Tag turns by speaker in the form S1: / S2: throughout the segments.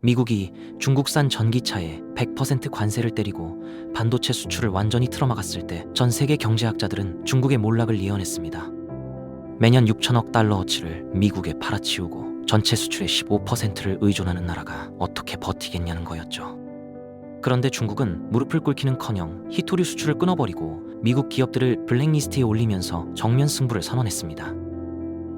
S1: 미국이 중국산 전기차에 100% 관세를 때리고 반도체 수출을 완전히 틀어막았을 때 전 세계 경제학자들은 중국의 몰락을 예언했습니다. 매년 6천억 달러어치를 미국에 팔아치우고 전체 수출의 15%를 의존하는 나라가 어떻게 버티겠냐는 거였죠. 그런데 중국은 무릎을 꿇기는커녕 히토류 수출을 끊어버리고 미국 기업들을 블랙리스트에 올리면서 정면 승부를 선언했습니다.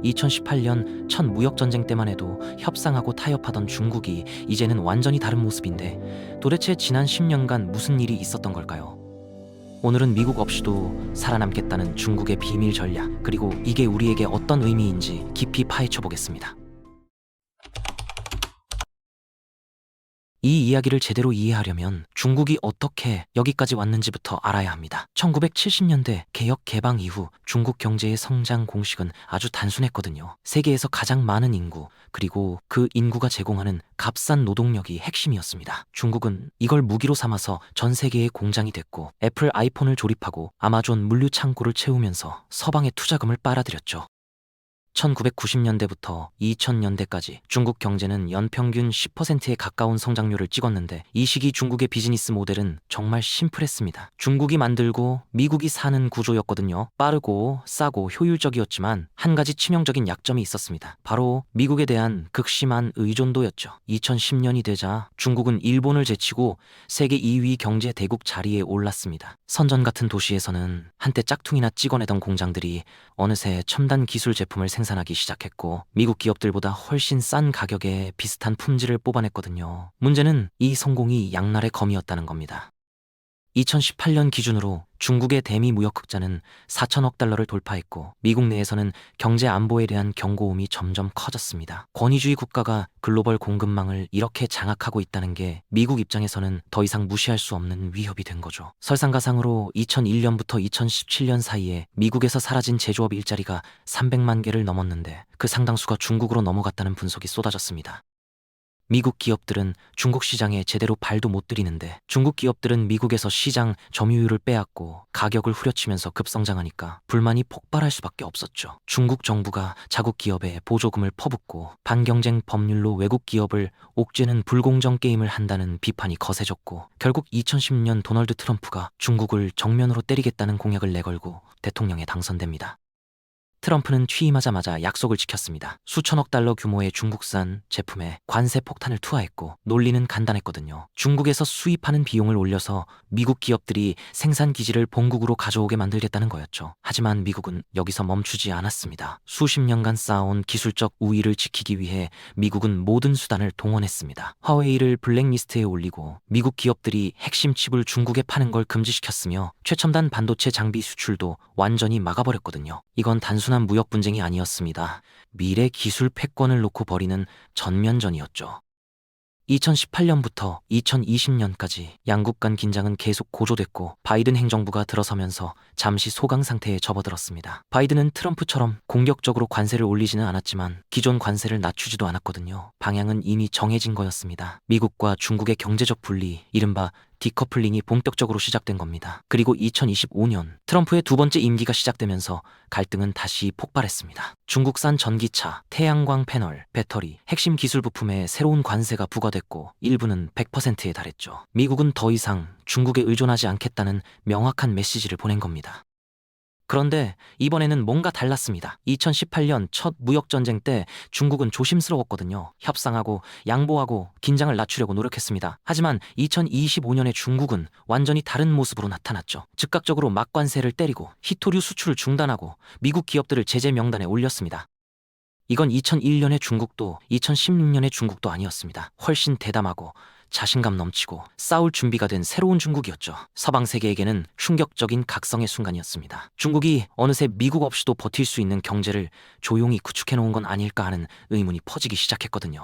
S1: 2018년 첫 무역전쟁 때만 해도 협상하고 타협하던 중국이 이제는 완전히 다른 모습인데 도대체 지난 10년간 무슨 일이 있었던 걸까요? 오늘은 미국 없이도 살아남겠다는 중국의 비밀 전략, 그리고 이게 우리에게 어떤 의미인지 깊이 파헤쳐 보겠습니다. 이 이야기를 제대로 이해하려면 중국이 어떻게 여기까지 왔는지부터 알아야 합니다. 1970년대 개혁 개방 이후 중국 경제의 성장 공식은 아주 단순했거든요. 세계에서 가장 많은 인구, 그리고 그 인구가 제공하는 값싼 노동력이 핵심이었습니다. 중국은 이걸 무기로 삼아서 전 세계의 공장이 됐고, 애플 아이폰을 조립하고 아마존 물류 창고를 채우면서 서방의 투자금을 빨아들였죠. 1990년대부터 2000년대까지 중국 경제는 연평균 10%에 가까운 성장률을 찍었는데, 이 시기 중국의 비즈니스 모델은 정말 심플했습니다. 중국이 만들고 미국이 사는 구조였거든요. 빠르고 싸고 효율적이었지만 한 가지 치명적인 약점이 있었습니다. 바로 미국에 대한 극심한 의존도였죠. 2010년이 되자 중국은 일본을 제치고 세계 2위 경제 대국 자리에 올랐습니다. 선전 같은 도시에서는 한때 짝퉁이나 찍어내던 공장들이 어느새 첨단 기술 제품을 생산하기 시작했고, 미국 기업들보다 훨씬 싼 가격에 비슷한 품질을 뽑아냈거든요. 문제는 이 성공이 양날의 검이었다는 겁니다. 2018년 기준으로 중국의 대미 무역 흑자는 4천억 달러를 돌파했고, 미국 내에서는 경제 안보에 대한 경고음이 점점 커졌습니다. 권위주의 국가가 글로벌 공급망을 이렇게 장악하고 있다는 게 미국 입장에서는 더 이상 무시할 수 없는 위협이 된 거죠. 설상가상으로 2001년부터 2017년 사이에 미국에서 사라진 제조업 일자리가 300만 개를 넘었는데, 그 상당수가 중국으로 넘어갔다는 분석이 쏟아졌습니다. 미국 기업들은 중국 시장에 제대로 발도 못 들이는데, 중국 기업들은 미국에서 시장 점유율을 빼앗고 가격을 후려치면서 급성장하니까 불만이 폭발할 수밖에 없었죠. 중국 정부가 자국 기업에 보조금을 퍼붓고 반경쟁 법률로 외국 기업을 옥죄는 불공정 게임을 한다는 비판이 거세졌고, 결국 2010년 도널드 트럼프가 중국을 정면으로 때리겠다는 공약을 내걸고 대통령에 당선됩니다. 트럼프는 취임하자마자 약속을 지켰습니다. 수천억 달러 규모의 중국산 제품에 관세 폭탄을 투하했고, 논리는 간단했거든요. 중국에서 수입하는 비용을 올려서 미국 기업들이 생산 기지를 본국으로 가져오게 만들겠다는 거였죠. 하지만 미국은 여기서 멈추지 않았습니다. 수십 년간 쌓아온 기술적 우위를 지키기 위해 미국은 모든 수단을 동원했습니다. 화웨이를 블랙리스트에 올리고 미국 기업들이 핵심 칩을 중국에 파는 걸 금지시켰으며, 최첨단 반도체 장비 수출도 완전히 막아버렸거든요. 이건 단순한 무역 분쟁이 아니었습니다. 미래 기술 패권을 놓고 벌이는 전면전이었죠. 2018년부터 2020년까지 양국 간 긴장은 계속 고조됐고, 바이든 행정부가 들어서면서 잠시 소강 상태에 접어들었습니다. 바이든은 트럼프처럼 공격적으로 관세를 올리지는 않았지만 기존 관세를 낮추지도 않았거든요. 방향은 이미 정해진 거였습니다. 미국과 중국의 경제적 분리, 이른바 디커플링이 본격적으로 시작된 겁니다. 그리고 2025년 트럼프의 두 번째 임기가 시작되면서 갈등은 다시 폭발했습니다. 중국산 전기차, 태양광 패널, 배터리, 핵심 기술 부품에 새로운 관세가 부과됐고, 일부는 100%에 달했죠. 미국은 더 이상 중국에 의존하지 않겠다는 명확한 메시지를 보낸 겁니다. 그런데 이번에는 뭔가 달랐습니다. 2018년 첫 무역전쟁 때 중국은 조심스러웠거든요. 협상하고 양보하고 긴장을 낮추려고 노력했습니다. 하지만 2025년의 중국은 완전히 다른 모습으로 나타났죠. 즉각적으로 막관세를 때리고 히토류 수출을 중단하고 미국 기업들을 제재 명단에 올렸습니다. 이건 2001년의 중국도 2016년의 중국도 아니었습니다. 훨씬 대담하고 자신감 넘치고 싸울 준비가 된 새로운 중국이었죠. 서방 세계에게는 충격적인 각성의 순간이었습니다. 중국이 어느새 미국 없이도 버틸 수 있는 경제를 조용히 구축해놓은 건 아닐까 하는 의문이 퍼지기 시작했거든요.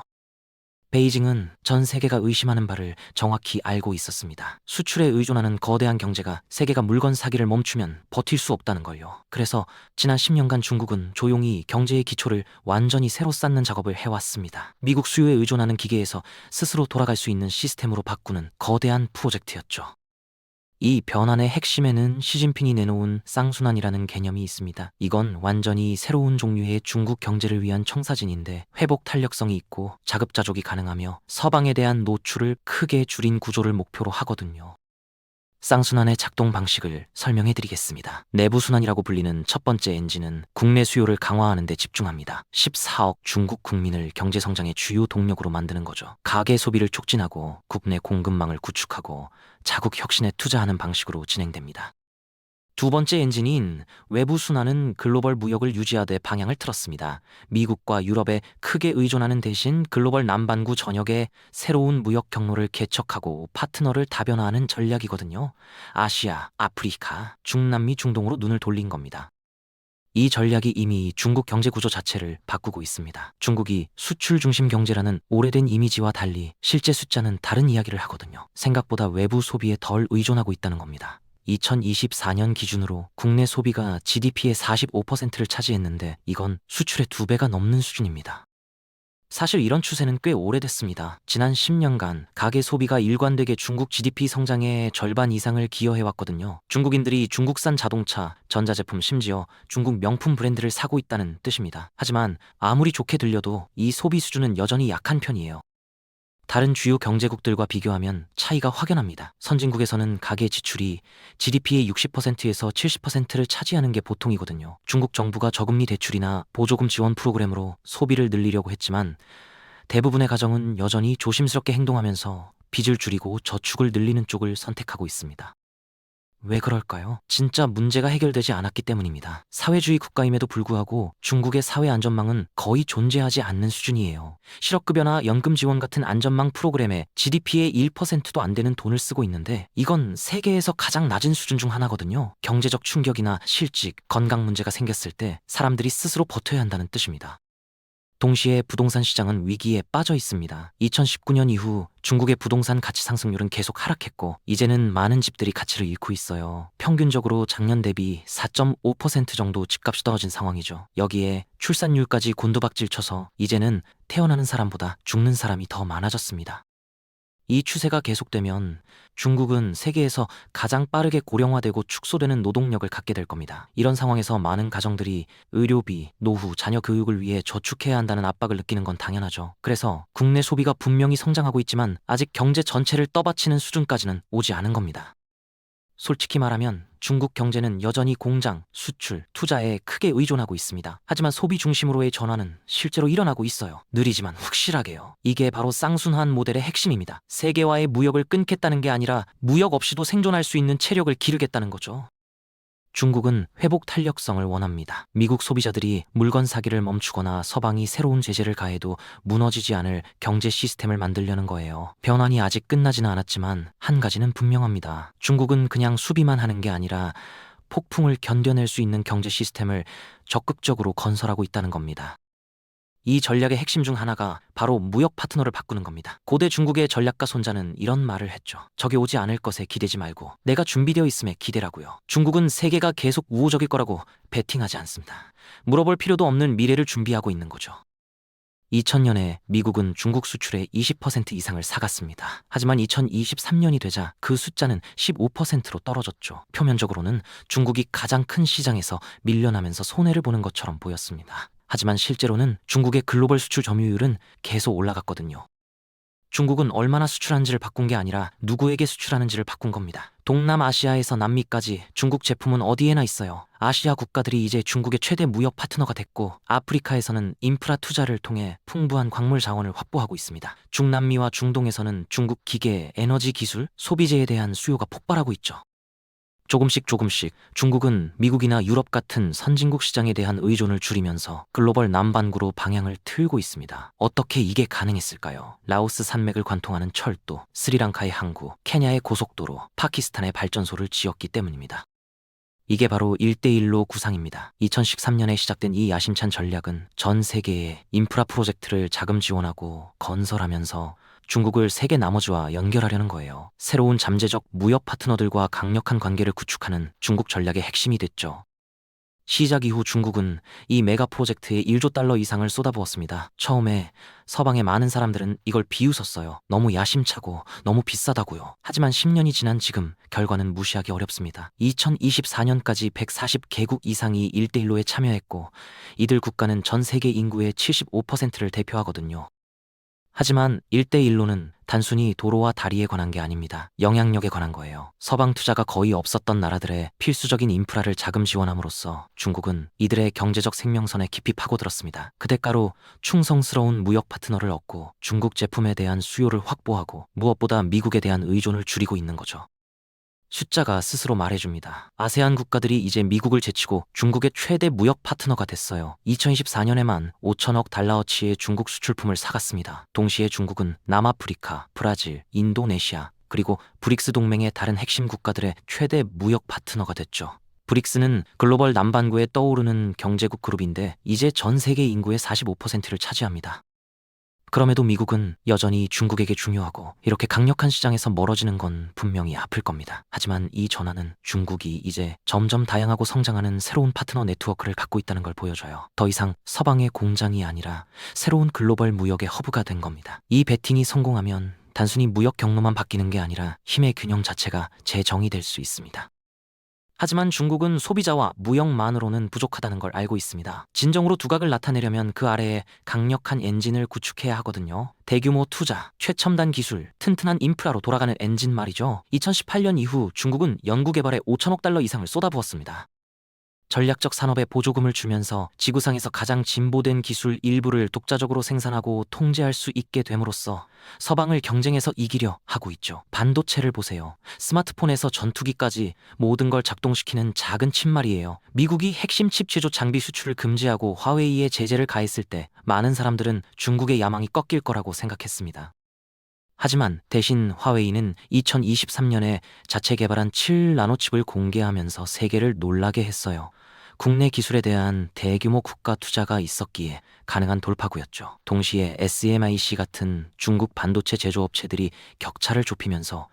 S1: 베이징은 전 세계가 의심하는 바를 정확히 알고 있었습니다. 수출에 의존하는 거대한 경제가 세계가 물건 사기를 멈추면 버틸 수 없다는 걸요. 그래서 지난 10년간 중국은 조용히 경제의 기초를 완전히 새로 쌓는 작업을 해왔습니다. 미국 수요에 의존하는 기계에서 스스로 돌아갈 수 있는 시스템으로 바꾸는 거대한 프로젝트였죠. 이 변환의 핵심에는 시진핑이 내놓은 쌍순환이라는 개념이 있습니다. 이건 완전히 새로운 종류의 중국 경제를 위한 청사진인데 회복 탄력성이 있고 자급자족이 가능하며 서방에 대한 노출을 크게 줄인 구조를 목표로 하거든요. 쌍순환의 작동 방식을 설명해 드리겠습니다. 내부순환이라고 불리는 첫 번째 엔진은 국내 수요를 강화하는 데 집중합니다. 14억 중국 국민을 경제성장의 주요 동력으로 만드는 거죠. 가계 소비를 촉진하고 국내 공급망을 구축하고 자국 혁신에 투자하는 방식으로 진행됩니다. 두 번째 엔진인 외부 순환은 글로벌 무역을 유지하되 방향을 틀었습니다. 미국과 유럽에 크게 의존하는 대신 글로벌 남반구 전역에 새로운 무역 경로를 개척하고 파트너를 다변화하는 전략이거든요. 아시아, 아프리카, 중남미, 중동으로 눈을 돌린 겁니다. 이 전략이 이미 중국 경제 구조 자체를 바꾸고 있습니다. 중국이 수출 중심 경제라는 오래된 이미지와 달리 실제 숫자는 다른 이야기를 하거든요. 생각보다 외부 소비에 덜 의존하고 있다는 겁니다. 2024년 기준으로 국내 소비가 GDP의 45%를 차지했는데 이건 수출의 2배가 넘는 수준입니다. 사실 이런 추세는 꽤 오래됐습니다. 지난 10년간 가계 소비가 일관되게 중국 GDP 성장의 절반 이상을 기여해왔거든요. 중국인들이 중국산 자동차, 전자제품 심지어 중국 명품 브랜드를 사고 있다는 뜻입니다. 하지만 아무리 좋게 들려도 이 소비 수준은 여전히 약한 편이에요. 다른 주요 경제국들과 비교하면 차이가 확연합니다. 선진국에서는 가계 지출이 GDP의 60%에서 70%를 차지하는 게 보통이거든요. 중국 정부가 저금리 대출이나 보조금 지원 프로그램으로 소비를 늘리려고 했지만 대부분의 가정은 여전히 조심스럽게 행동하면서 빚을 줄이고 저축을 늘리는 쪽을 선택하고 있습니다. 왜 그럴까요? 진짜 문제가 해결되지 않았기 때문입니다. 사회주의 국가임에도 불구하고 중국의 사회 안전망은 거의 존재하지 않는 수준이에요. 실업급여나 연금 지원 같은 안전망 프로그램에 GDP의 1%도 안 되는 돈을 쓰고 있는데 이건 세계에서 가장 낮은 수준 중 하나거든요. 경제적 충격이나 실직, 건강 문제가 생겼을 때 사람들이 스스로 버텨야 한다는 뜻입니다. 동시에 부동산 시장은 위기에 빠져 있습니다. 2019년 이후 중국의 부동산 가치 상승률은 계속 하락했고 이제는 많은 집들이 가치를 잃고 있어요. 평균적으로 작년 대비 4.5% 정도 집값이 떨어진 상황이죠. 여기에 출산율까지 곤두박질 쳐서 이제는 태어나는 사람보다 죽는 사람이 더 많아졌습니다. 이 추세가 계속되면 중국은 세계에서 가장 빠르게 고령화되고 축소되는 노동력을 갖게 될 겁니다. 이런 상황에서 많은 가정들이 의료비, 노후, 자녀 교육을 위해 저축해야 한다는 압박을 느끼는 건 당연하죠. 그래서 국내 소비가 분명히 성장하고 있지만 아직 경제 전체를 떠받치는 수준까지는 오지 않은 겁니다. 솔직히 말하면 중국 경제는 여전히 공장, 수출, 투자에 크게 의존하고 있습니다. 하지만 소비 중심으로의 전환은 실제로 일어나고 있어요. 느리지만 확실하게요. 이게 바로 쌍순환 모델의 핵심입니다. 세계와의 무역을 끊겠다는 게 아니라 무역 없이도 생존할 수 있는 체력을 기르겠다는 거죠. 중국은 회복 탄력성을 원합니다. 미국 소비자들이 물건 사기를 멈추거나 서방이 새로운 제재를 가해도 무너지지 않을 경제 시스템을 만들려는 거예요. 변환이 아직 끝나지는 않았지만 한 가지는 분명합니다. 중국은 그냥 수비만 하는 게 아니라 폭풍을 견뎌낼 수 있는 경제 시스템을 적극적으로 건설하고 있다는 겁니다. 이 전략의 핵심 중 하나가 바로 무역 파트너를 바꾸는 겁니다. 고대 중국의 전략가 손자는 이런 말을 했죠. 적이 오지 않을 것에 기대지 말고 내가 준비되어 있음에 기대라고요. 중국은 세계가 계속 우호적일 거라고 베팅하지 않습니다. 물어볼 필요도 없는 미래를 준비하고 있는 거죠. 2000년에 미국은 중국 수출의 20% 이상을 사갔습니다. 하지만 2023년이 되자 그 숫자는 15%로 떨어졌죠. 표면적으로는 중국이 가장 큰 시장에서 밀려나면서 손해를 보는 것처럼 보였습니다. 하지만 실제로는 중국의 글로벌 수출 점유율은 계속 올라갔거든요. 중국은 얼마나 수출하는지를 바꾼 게 아니라 누구에게 수출하는지를 바꾼 겁니다. 동남아시아에서 남미까지 중국 제품은 어디에나 있어요. 아시아 국가들이 이제 중국의 최대 무역 파트너가 됐고 아프리카에서는 인프라 투자를 통해 풍부한 광물 자원을 확보하고 있습니다. 중남미와 중동에서는 중국 기계, 에너지 기술, 소비재에 대한 수요가 폭발하고 있죠. 조금씩 중국은 미국이나 유럽 같은 선진국 시장에 대한 의존을 줄이면서 글로벌 남반구로 방향을 틀고 있습니다. 어떻게 이게 가능했을까요? 라오스 산맥을 관통하는 철도, 스리랑카의 항구, 케냐의 고속도로, 파키스탄의 발전소를 지었기 때문입니다. 이게 바로 1대1로 구상입니다. 2013년에 시작된 이 야심찬 전략은 전 세계에 인프라 프로젝트를 자금 지원하고 건설하면서 중국을 세계 나머지와 연결하려는 거예요. 새로운 잠재적 무역 파트너들과 강력한 관계를 구축하는 중국 전략의 핵심이 됐죠. 시작 이후 중국은 이 메가 프로젝트에 1조 달러 이상을 쏟아부었습니다. 처음에 서방의 많은 사람들은 이걸 비웃었어요. 너무 야심차고 너무 비싸다고요. 하지만 10년이 지난 지금 결과는 무시하기 어렵습니다. 2024년까지 140개국 이상이 1대1로에 참여했고 이들 국가는 전 세계 인구의 75%를 대표하거든요. 하지만 1대1로는 단순히 도로와 다리에 관한 게 아닙니다. 영향력에 관한 거예요. 서방 투자가 거의 없었던 나라들의 필수적인 인프라를 자금 지원함으로써 중국은 이들의 경제적 생명선에 깊이 파고들었습니다. 그 대가로 충성스러운 무역 파트너를 얻고 중국 제품에 대한 수요를 확보하고 무엇보다 미국에 대한 의존을 줄이고 있는 거죠. 숫자가 스스로 말해줍니다. 아세안 국가들이 이제 미국을 제치고 중국의 최대 무역 파트너가 됐어요. 2024년에만 5천억 달러어치의 중국 수출품을 사갔습니다. 동시에 중국은 남아프리카, 브라질, 인도네시아, 그리고 브릭스 동맹의 다른 핵심 국가들의 최대 무역 파트너가 됐죠. 브릭스는 글로벌 남반구에 떠오르는 경제국 그룹인데 이제 전 세계 인구의 45%를 차지합니다. 그럼에도 미국은 여전히 중국에게 중요하고 이렇게 강력한 시장에서 멀어지는 건 분명히 아플 겁니다. 하지만 이 전환은 중국이 이제 점점 다양하고 성장하는 새로운 파트너 네트워크를 갖고 있다는 걸 보여줘요. 더 이상 서방의 공장이 아니라 새로운 글로벌 무역의 허브가 된 겁니다. 이 베팅이 성공하면 단순히 무역 경로만 바뀌는 게 아니라 힘의 균형 자체가 재정의될 수 있습니다. 하지만 중국은 소비자와 무역만으로는 부족하다는 걸 알고 있습니다. 진정으로 두각을 나타내려면 그 아래에 강력한 엔진을 구축해야 하거든요. 대규모 투자, 최첨단 기술, 튼튼한 인프라로 돌아가는 엔진 말이죠. 2018년 이후 중국은 연구 개발에 5천억 달러 이상을 쏟아부었습니다. 전략적 산업에 보조금을 주면서 지구상에서 가장 진보된 기술 일부를 독자적으로 생산하고 통제할 수 있게 됨으로써 서방을 경쟁에서 이기려 하고 있죠. 반도체를 보세요. 스마트폰에서 전투기까지 모든 걸 작동시키는 작은 칩 말이에요. 미국이 핵심 칩 제조 장비 수출을 금지하고 화웨이에 제재를 가했을 때 많은 사람들은 중국의 야망이 꺾일 거라고 생각했습니다. 하지만 대신 화웨이는 2023년에 자체 개발한 7나노칩을 공개하면서 세계를 놀라게 했어요. 국내 기술에 대한 대규모 국가 투자가 있었기에 가능한 돌파구였죠. 동시에 SMIC 같은 중국 반도체 제조업체들이 격차를 좁히면서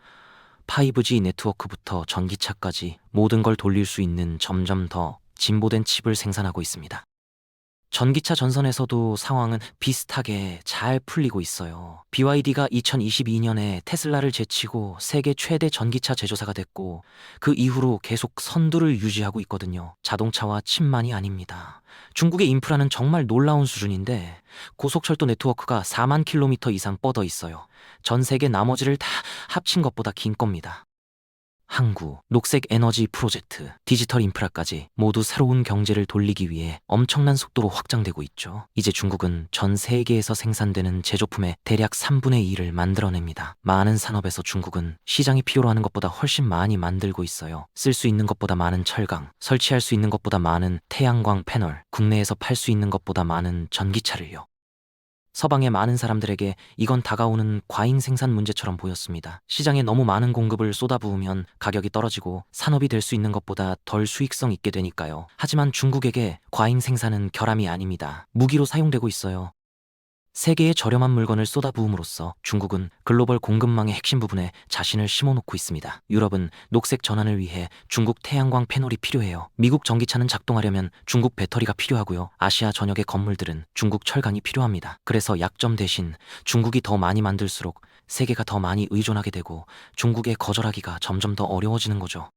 S1: 5G 네트워크부터 전기차까지 모든 걸 돌릴 수 있는 점점 더 진보된 칩을 생산하고 있습니다. 전기차 전선에서도 상황은 비슷하게 잘 풀리고 있어요. BYD가 2022년에 테슬라를 제치고 세계 최대 전기차 제조사가 됐고 그 이후로 계속 선두를 유지하고 있거든요. 자동차와 칩만이 아닙니다. 중국의 인프라는 정말 놀라운 수준인데 고속철도 네트워크가 4만 킬로미터 이상 뻗어 있어요. 전 세계 나머지를 다 합친 것보다 긴 겁니다. 항구, 녹색 에너지 프로젝트, 디지털 인프라까지 모두 새로운 경제를 돌리기 위해 엄청난 속도로 확장되고 있죠. 이제 중국은 전 세계에서 생산되는 제조품의 대략 3분의 2를 만들어냅니다. 많은 산업에서 중국은 시장이 필요로 하는 것보다 훨씬 많이 만들고 있어요. 쓸 수 있는 것보다 많은 철강, 설치할 수 있는 것보다 많은 태양광 패널, 국내에서 팔 수 있는 것보다 많은 전기차를요. 서방의 많은 사람들에게 이건 다가오는 과잉 생산 문제처럼 보였습니다. 시장에 너무 많은 공급을 쏟아부으면 가격이 떨어지고 산업이 될 수 있는 것보다 덜 수익성 있게 되니까요. 하지만 중국에게 과잉 생산은 결함이 아닙니다. 무기로 사용되고 있어요. 세계에 저렴한 물건을 쏟아부음으로써 중국은 글로벌 공급망의 핵심 부분에 자신을 심어놓고 있습니다. 유럽은 녹색 전환을 위해 중국 태양광 패널이 필요해요. 미국 전기차는 작동하려면 중국 배터리가 필요하고요. 아시아 전역의 건물들은 중국 철강이 필요합니다. 그래서 약점 대신 중국이 더 많이 만들수록 세계가 더 많이 의존하게 되고 중국에 거절하기가 점점 더 어려워지는 거죠.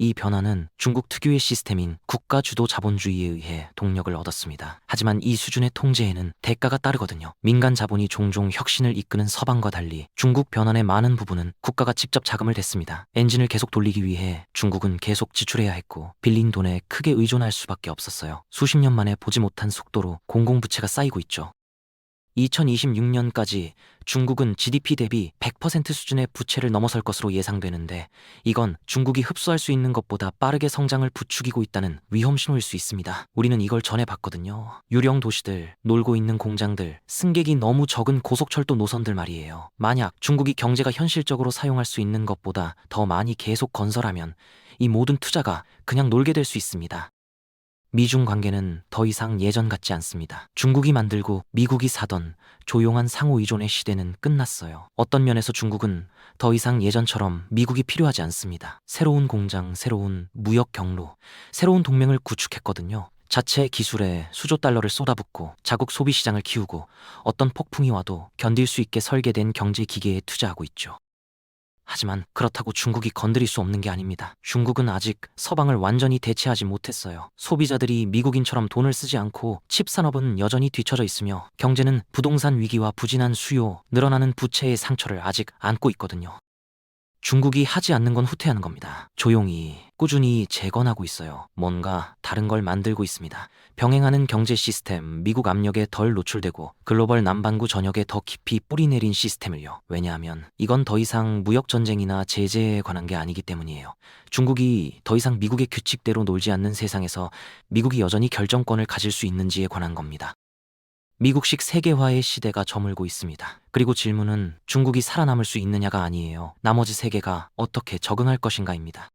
S1: 이 변화는 중국 특유의 시스템인 국가 주도 자본주의에 의해 동력을 얻었습니다. 하지만 이 수준의 통제에는 대가가 따르거든요. 민간 자본이 종종 혁신을 이끄는 서방과 달리 중국 변환의 많은 부분은 국가가 직접 자금을 댔습니다. 엔진을 계속 돌리기 위해 중국은 계속 지출해야 했고 빌린 돈에 크게 의존할 수밖에 없었어요. 수십 년 만에 보지 못한 속도로 공공부채가 쌓이고 있죠. 2026년까지 중국은 GDP 대비 100% 수준의 부채를 넘어설 것으로 예상되는데 이건 중국이 흡수할 수 있는 것보다 빠르게 성장을 부추기고 있다는 위험 신호일 수 있습니다. 우리는 이걸 전해 봤거든요. 유령 도시들, 놀고 있는 공장들, 승객이 너무 적은 고속철도 노선들 말이에요. 만약 중국이 경제가 현실적으로 사용할 수 있는 것보다 더 많이 계속 건설하면 이 모든 투자가 그냥 놀게 될 수 있습니다. 미중 관계는 더 이상 예전 같지 않습니다. 중국이 만들고 미국이 사던 조용한 상호 의존의 시대는 끝났어요. 어떤 면에서 중국은 더 이상 예전처럼 미국이 필요하지 않습니다. 새로운 공장, 새로운 무역 경로, 새로운 동맹을 구축했거든요. 자체 기술에 수조 달러를 쏟아붓고 자국 소비 시장을 키우고 어떤 폭풍이 와도 견딜 수 있게 설계된 경제 기계에 투자하고 있죠. 하지만 그렇다고 중국이 건드릴 수 없는 게 아닙니다. 중국은 아직 서방을 완전히 대체하지 못했어요. 소비자들이 미국인처럼 돈을 쓰지 않고 칩 산업은 여전히 뒤처져 있으며 경제는 부동산 위기와 부진한 수요, 늘어나는 부채의 상처를 아직 안고 있거든요. 중국이 하지 않는 건 후퇴하는 겁니다. 조용히, 꾸준히 재건하고 있어요. 뭔가 다른 걸 만들고 있습니다. 병행하는 경제 시스템, 미국 압력에 덜 노출되고 글로벌 남반구 전역에 더 깊이 뿌리내린 시스템을요. 왜냐하면 이건 더 이상 무역 전쟁이나 제재에 관한 게 아니기 때문이에요. 중국이 더 이상 미국의 규칙대로 놀지 않는 세상에서 미국이 여전히 결정권을 가질 수 있는지에 관한 겁니다. 미국식 세계화의 시대가 저물고 있습니다. 그리고 질문은 중국이 살아남을 수 있느냐가 아니에요. 나머지 세계가 어떻게 적응할 것인가입니다.